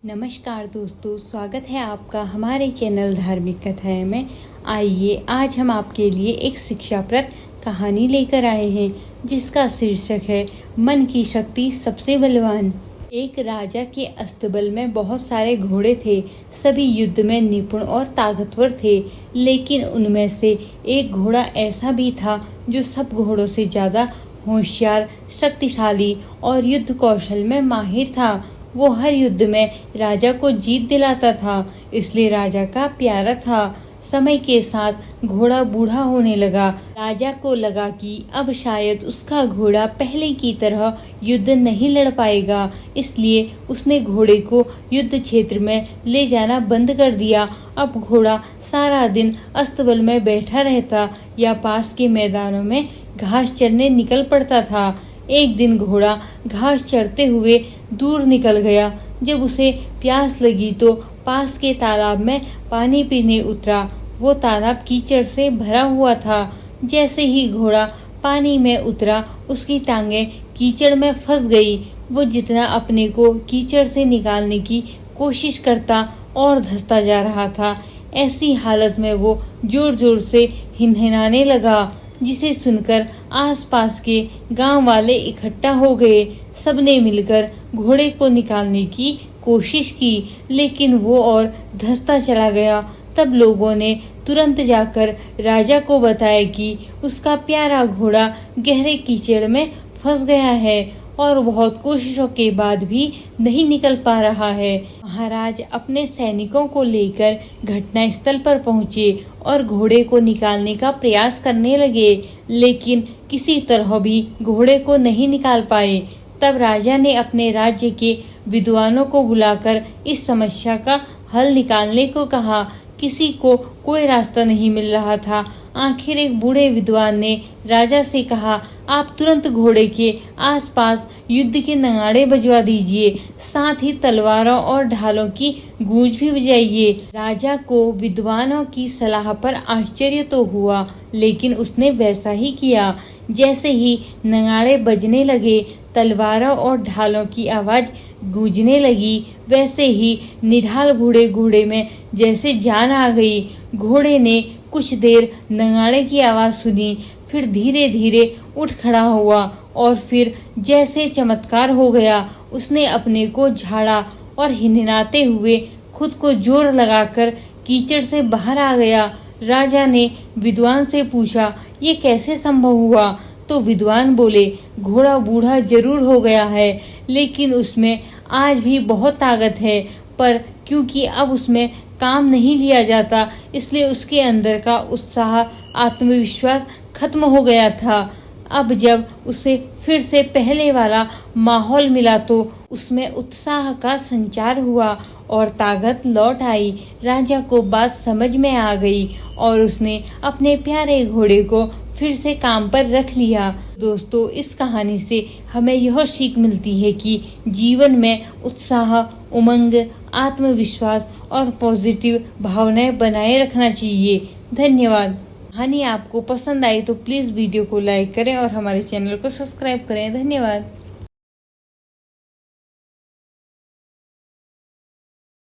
नमस्कार दोस्तों, स्वागत है आपका हमारे चैनल धार्मिक कथाएं में। आइए आज हम आपके लिए एक शिक्षाप्रद कहानी लेकर आए हैं जिसका शीर्षक है मन की शक्ति सबसे बलवान। एक राजा के अस्तबल में बहुत सारे घोड़े थे। सभी युद्ध में निपुण और ताकतवर थे, लेकिन उनमें से एक घोड़ा ऐसा भी था जो सब घोड़ों से ज्यादा होशियार, शक्तिशाली और युद्ध कौशल में माहिर था। वो हर युद्ध में राजा को जीत दिलाता था, इसलिए राजा का प्यारा था। समय के साथ घोड़ा बूढ़ा होने लगा। राजा को लगा कि अब शायद उसका घोड़ा पहले की तरह युद्ध नहीं लड़ पाएगा, इसलिए उसने घोड़े को युद्ध क्षेत्र में ले जाना बंद कर दिया। अब घोड़ा सारा दिन अस्तबल में बैठा रहता या पास के मैदानों में घास चरने निकल पड़ता था। एक दिन घोड़ा घास चरते हुए दूर निकल गया। जब उसे प्यास लगी तो पास के तालाब में पानी पीने उतरा। वो तालाब कीचड़ से भरा हुआ था। जैसे ही घोड़ा पानी में उतरा, उसकी टांगें कीचड़ में फंस गई। वो जितना अपने को कीचड़ से निकालने की कोशिश करता और धंसता जा रहा था। ऐसी हालत में वो जोर जोर से हिनहिनाने लगा, जिसे सुनकर आसपास के गांव वाले इकट्ठा हो गए। सबने मिलकर घोड़े को निकालने की कोशिश की, लेकिन वो और धंसता चला गया। तब लोगों ने तुरंत जाकर राजा को बताया कि उसका प्यारा घोड़ा गहरे कीचड़ में फंस गया है और बहुत कोशिशों के बाद भी नहीं निकल पा रहा है। महाराज अपने सैनिकों को लेकर घटनास्थल पर पहुंचे और घोड़े को निकालने का प्रयास करने लगे, लेकिन किसी तरह भी घोड़े को नहीं निकाल पाए। तब राजा ने अपने राज्य के विद्वानों को बुलाकर इस समस्या का हल निकालने को कहा। किसी को कोई रास्ता नहीं मिल रहा था। आखिर एक बूढ़े विद्वान ने राजा से कहा, आप तुरंत घोड़े के आसपास युद्ध के नगाड़े बजवा दीजिए, साथ ही तलवारों और ढालों की गूंज भी बजाइए। राजा को विद्वानों की सलाह पर आश्चर्य तो हुआ, लेकिन उसने वैसा ही किया। जैसे ही नगाड़े बजने लगे, तलवारों और ढालों की आवाज गूंजने लगी, वैसे ही निढाल बूढ़े घोड़े में जैसे जान आ गई। घोड़े ने कुछ देर नगाड़े की आवाज सुनी, फिर धीरे धीरे उठ खड़ा हुआ और फिर जैसे चमत्कार हो गया, उसने अपने को झाड़ा और हिनहिनाते हुए खुद को जोर लगाकर कीचड़ से बाहर आ गया। राजा ने विद्वान से पूछा, ये कैसे संभव हुआ? तो विद्वान बोले, घोड़ा बूढ़ा जरूर हो गया है, लेकिन उसमें आज भी बहुत ताकत है, पर क्योंकि अब उसमें काम नहीं लिया जाता, इसलिए उसके अंदर का उत्साह, आत्मविश्वास खत्म हो गया था। अब जब उसे फिर से पहले वाला माहौल मिला तो उसमें उत्साह का संचार हुआ और ताकत लौट आई। राजा को बात समझ में आ गई और उसने अपने प्यारे घोड़े को फिर से काम पर रख लिया। दोस्तों, इस कहानी से हमें यह सीख मिलती है कि जीवन में उत्साह, उमंग, आत्मविश्वास और पॉजिटिव भावनाएं बनाए रखना चाहिए। धन्यवाद। कहानी आपको पसंद आई तो प्लीज वीडियो को लाइक करें और हमारे चैनल को सब्सक्राइब करें। धन्यवाद।